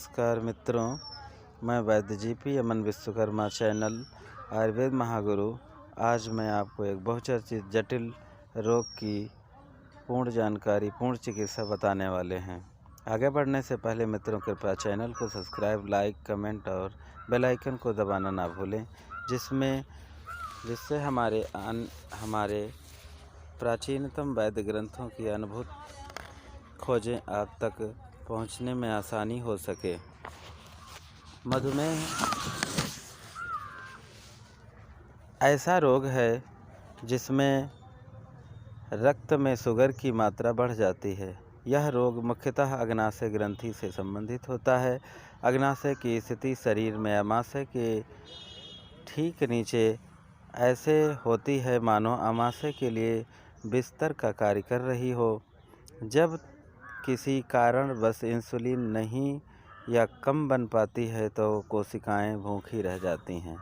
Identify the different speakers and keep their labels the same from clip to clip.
Speaker 1: नमस्कार मित्रों, मैं वैद्य जीपी अमन विश्वकर्मा चैनल आयुर्वेद महागुरु। आज मैं आपको एक बहुचर्चित जटिल रोग की पूर्ण जानकारी, पूर्ण चिकित्सा बताने वाले हैं। आगे बढ़ने से पहले मित्रों कृपया चैनल को सब्सक्राइब, लाइक, कमेंट और बेल आइकन को दबाना ना भूलें, जिससे हमारे प्राचीनतम वैद्य ग्रंथों की अनुभूत खोजें आप तक पहुंचने में आसानी हो सके। मधुमेह ऐसा रोग है जिसमें रक्त में शुगर की मात्रा बढ़ जाती है। यह रोग मुख्यतः अग्नाशय ग्रंथि से संबंधित होता है। अग्नाशय की स्थिति शरीर में अमाशय के ठीक नीचे ऐसे होती है मानो अमाशय के लिए बिस्तर का कार्य कर रही हो। जब किसी कारणवश इंसुलिन नहीं या कम बन पाती है तो कोशिकाएं भूखी रह जाती हैं।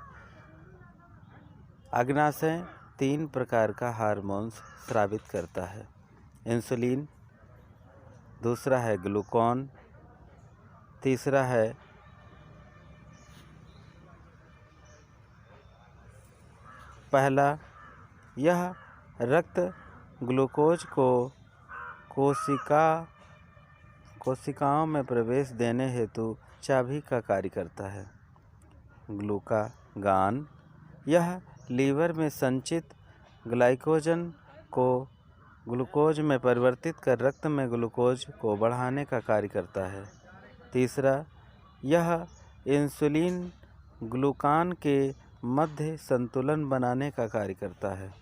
Speaker 1: अग्नाशय 3 प्रकार का हार्मोन्स स्रावित करता है। इंसुलिन, दूसरा है ग्लूकॉन, तीसरा है पहला यह रक्त ग्लूकोज को कोशिकाओं में प्रवेश देने हेतु चाबी का कार्य करता है। ग्लूकागान, यह लीवर में संचित ग्लाइकोजन को ग्लूकोज में परिवर्तित कर रक्त में ग्लूकोज को बढ़ाने का कार्य करता है। तीसरा, यह इंसुलिन ग्लूकान के मध्य संतुलन बनाने का कार्य करता है।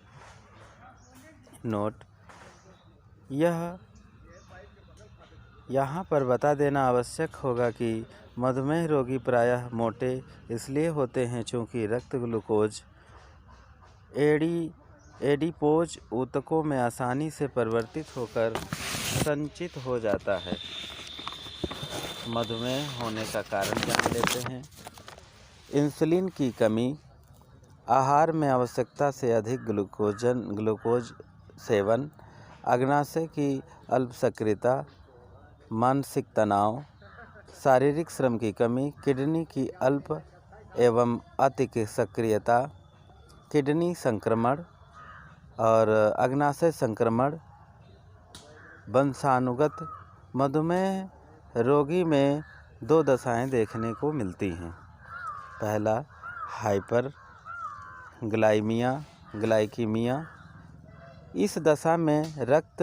Speaker 1: नोट: यहाँ पर बता देना आवश्यक होगा कि मधुमेह रोगी प्रायः मोटे इसलिए होते हैं चूँकि रक्त ग्लूकोज एडिपोज ऊतकों में आसानी से परिवर्तित होकर संचित हो जाता है। मधुमेह होने का कारण जान लेते हैं। इंसुलिन की कमी, आहार में आवश्यकता से अधिक ग्लूकोज सेवन, अग्नाशय की अल्प सक्रियता, मानसिक तनाव, शारीरिक श्रम की कमी, किडनी की अल्प एवं अतिक सक्रियता, किडनी संक्रमण और अग्नाशय संक्रमण। वंशानुगत मधुमेह रोगी में 2 दशाएं देखने को मिलती हैं। पहला, हाइपर ग्लाइकीमिया। इस दशा में रक्त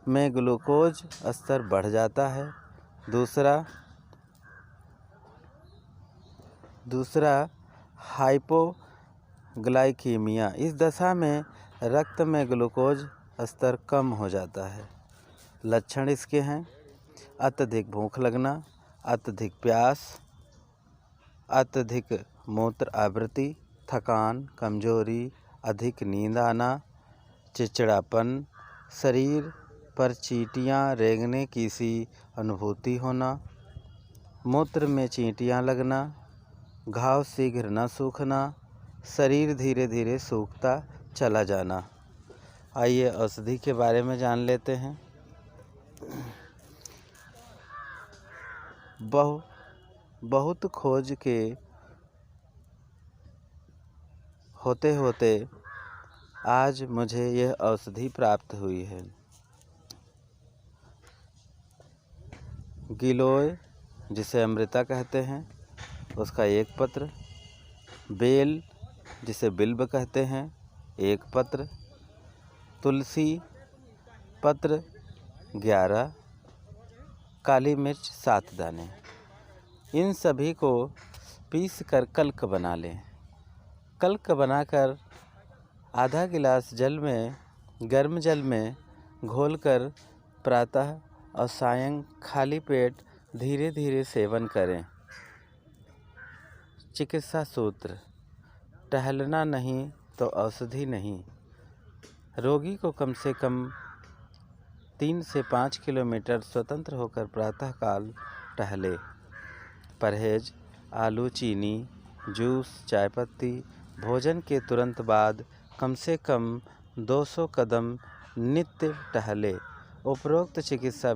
Speaker 1: में ग्लूकोज स्तर बढ़ जाता है। दूसरा हाइपोग्लाइकीमिया। इस दशा में रक्त में ग्लूकोज स्तर कम हो जाता है। लक्षण इसके हैं: अत्यधिक भूख लगना, अत्यधिक प्यास, अत्यधिक मूत्र आवृत्ति, थकान, कमजोरी, अधिक नींद आना, चिड़चिड़ापन, शरीर पर चींटियाँ रेंगने की सी अनुभूति होना, मूत्र में चींटियाँ लगना, घाव शीघ्र न सूखना, शरीर धीरे धीरे सूखता चला जाना। आइए औषधि के बारे में जान लेते हैं। बहुत खोज के होते होते आज मुझे यह औषधि प्राप्त हुई है। गिलोय, जिसे अमृता कहते हैं, उसका 1 पत्र। बेल, जिसे बिल्व कहते हैं, 1 पत्र। तुलसी पत्र 11। काली मिर्च 7 दाने। इन सभी को पीस कर कल्क बना लें। कल्क बनाकर आधा गिलास गर्म जल में घोलकर प्रातः और सायं खाली पेट धीरे धीरे सेवन करें। चिकित्सा सूत्र: टहलना नहीं तो औषधि नहीं। रोगी को कम से कम 3 से 5 किलोमीटर स्वतंत्र होकर प्रातःकाल टहले। परहेज: आलू, चीनी, जूस, चायपत्ती। भोजन के तुरंत बाद कम से कम 200 कदम नित्य टहले। उपरोक्त चिकित्सा